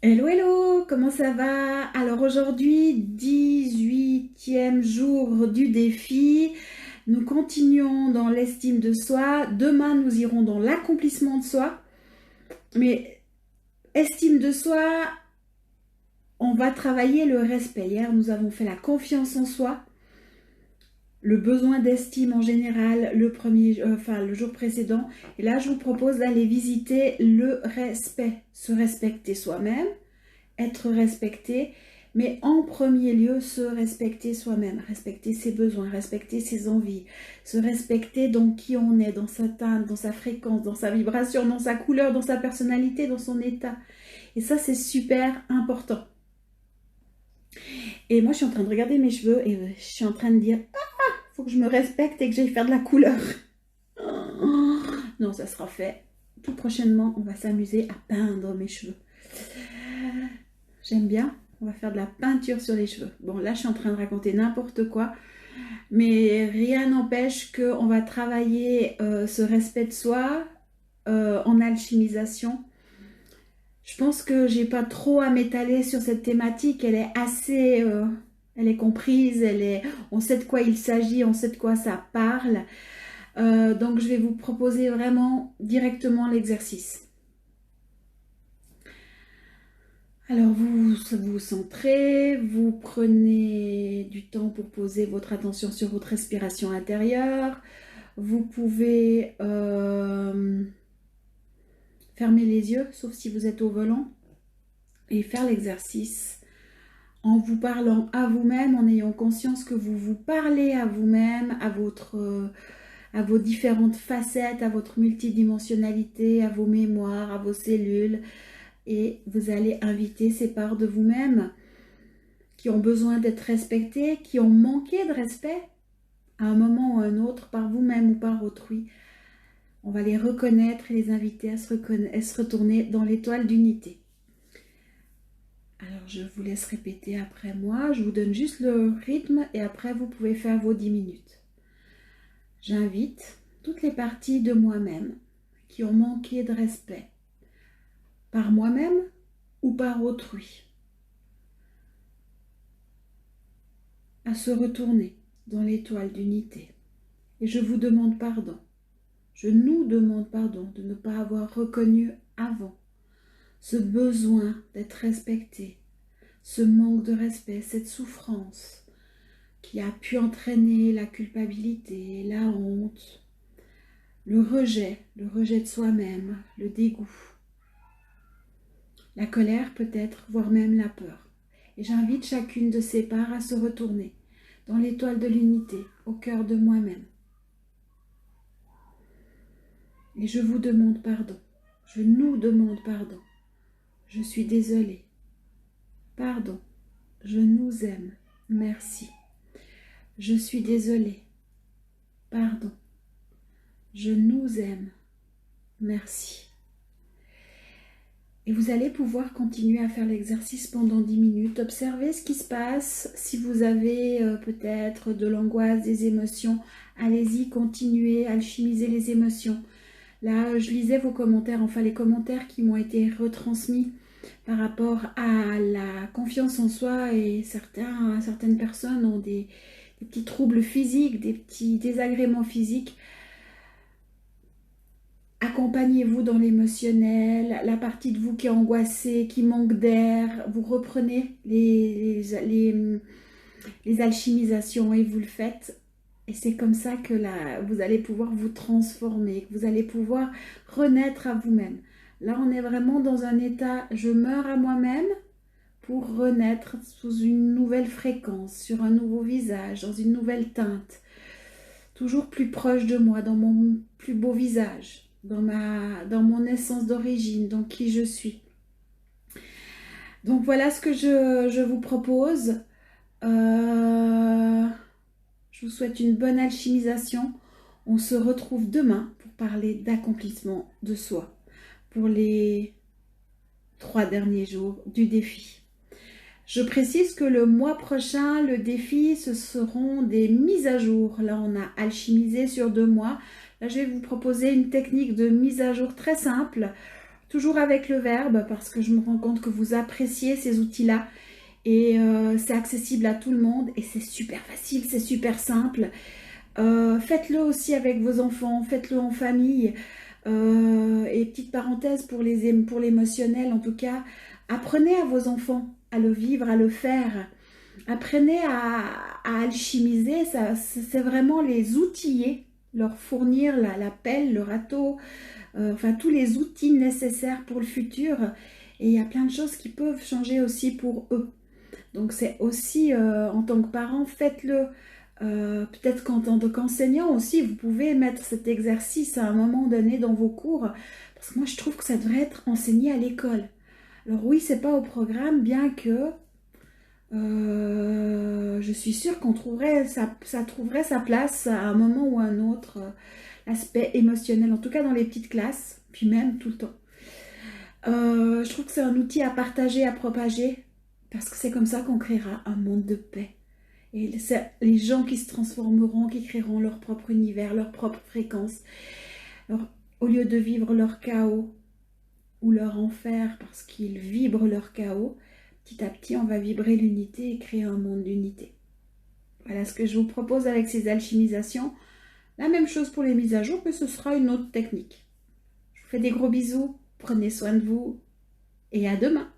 Hello, hello, comment ça va? Alors aujourd'hui, 18e jour du défi. Nous continuons dans l'estime de soi. Demain, nous irons dans l'accomplissement de soi. Mais estime de soi, on va travailler le respect. Hier, nous avons fait la confiance en soi, le besoin d'estime en général, le jour précédent. Et là, je vous propose d'aller visiter le respect, se respecter soi-même, être respecté, mais en premier lieu, se respecter soi-même, respecter ses besoins, respecter ses envies, se respecter dans qui on est, dans sa teinte, dans sa fréquence, dans sa vibration, dans sa couleur, dans sa personnalité, dans son état. Et ça, c'est super important. Et moi, je suis en train de regarder mes cheveux et je suis en train de dire, faut que je me respecte et que j'aille faire de la couleur. Non, ça sera fait tout prochainement. On va s'amuser à peindre mes cheveux. J'aime bien. On va faire de la peinture sur les cheveux. Bon, là, je suis en train de raconter n'importe quoi. Mais rien n'empêche qu'on va travailler ce respect de soi en alchimisation. Je pense que j'ai pas trop à m'étaler sur cette thématique. Elle est assez... elle est comprise, on sait de quoi il s'agit, on sait de quoi ça parle. Donc, je vais vous proposer vraiment directement l'exercice. Alors vous vous centrez, vous prenez du temps pour poser votre attention sur votre respiration intérieure. Vous pouvez fermer les yeux, sauf si vous êtes au volant, et faire l'exercice en vous parlant à vous-même, en ayant conscience que vous vous parlez à vous-même, à vos différentes facettes, à votre multidimensionnalité, à vos mémoires, à vos cellules. Et vous allez inviter ces parts de vous-même qui ont besoin d'être respectées, qui ont manqué de respect à un moment ou à un autre par vous-même ou par autrui. On va les reconnaître et les inviter à se retourner dans l'étoile d'unité. Alors je vous laisse répéter après moi, je vous donne juste le rythme et après vous pouvez faire vos 10 minutes. J'invite toutes les parties de moi-même qui ont manqué de respect par moi-même ou par autrui à se retourner dans l'étoile d'unité. Et je vous demande pardon. Je nous demande pardon de ne pas avoir reconnu avant ce besoin d'être respecté, ce manque de respect, cette souffrance qui a pu entraîner la culpabilité, la honte, le rejet de soi-même, le dégoût, la colère peut-être, voire même la peur. Et j'invite chacune de ces parts à se retourner dans l'étoile de l'unité, au cœur de moi-même. Et je vous demande pardon. Je nous demande pardon. Je suis désolée. Pardon. Je nous aime. Merci. Je suis désolée. Pardon. Je nous aime. Merci. Et vous allez pouvoir continuer à faire l'exercice pendant 10 minutes. Observez ce qui se passe. Si vous avez peut-être de l'angoisse, des émotions, allez-y, continuez, alchimisez les émotions. Là, je lisais vos commentaires, enfin les commentaires qui m'ont été retransmis par rapport à la confiance en soi et certaines personnes ont des petits troubles physiques, des petits désagréments physiques. Accompagnez-vous dans l'émotionnel, la partie de vous qui est angoissée, qui manque d'air, vous reprenez les alchimisations et vous le faites. Et c'est comme ça que vous allez pouvoir vous transformer, que vous allez pouvoir renaître à vous-même. Là, on est vraiment dans un état, je meurs à moi-même pour renaître sous une nouvelle fréquence, sur un nouveau visage, dans une nouvelle teinte. Toujours plus proche de moi, dans mon plus beau visage, dans mon essence d'origine, dans qui je suis. Donc voilà ce que je vous propose. Je vous souhaite une bonne alchimisation. On se retrouve demain pour parler d'accomplissement de soi pour les 3 derniers jours du défi. Je précise que le mois prochain, le défi, ce seront des mises à jour. Là, on a alchimisé sur 2 mois. Là, je vais vous proposer une technique de mise à jour très simple. toujours avec le verbe, parce que je me rends compte que vous appréciez ces outils-là. Et c'est accessible à tout le monde et c'est super facile, c'est super simple. Faites-le aussi avec vos enfants, faites-le en famille. Et petite parenthèse pour l'émotionnel en tout cas, apprenez à vos enfants à le vivre, à le faire. Apprenez à alchimiser, ça, c'est vraiment les outiller, leur fournir la pelle, le râteau, enfin tous les outils nécessaires pour le futur. Et il y a plein de choses qui peuvent changer aussi pour eux. Donc c'est aussi, en tant que parent, faites-le. Peut-être qu'en tant qu'enseignant aussi, vous pouvez mettre cet exercice à un moment donné dans vos cours. Parce que moi, je trouve que ça devrait être enseigné à l'école. Alors oui, c'est pas au programme, bien que je suis sûre qu'on trouverait, ça trouverait sa place à un moment ou à un autre. L'aspect émotionnel, en tout cas dans les petites classes, puis même tout le temps. Je trouve que c'est un outil à partager, à propager, parce que c'est comme ça qu'on créera un monde de paix. Et c'est les gens qui se transformeront, qui créeront leur propre univers, leur propre fréquence. Alors, au lieu de vivre leur chaos ou leur enfer parce qu'ils vibrent leur chaos, petit à petit, on va vibrer l'unité et créer un monde d'unité. Voilà ce que je vous propose avec ces alchimisations. La même chose pour les mises à jour, mais ce sera une autre technique. Je vous fais des gros bisous, prenez soin de vous et à demain.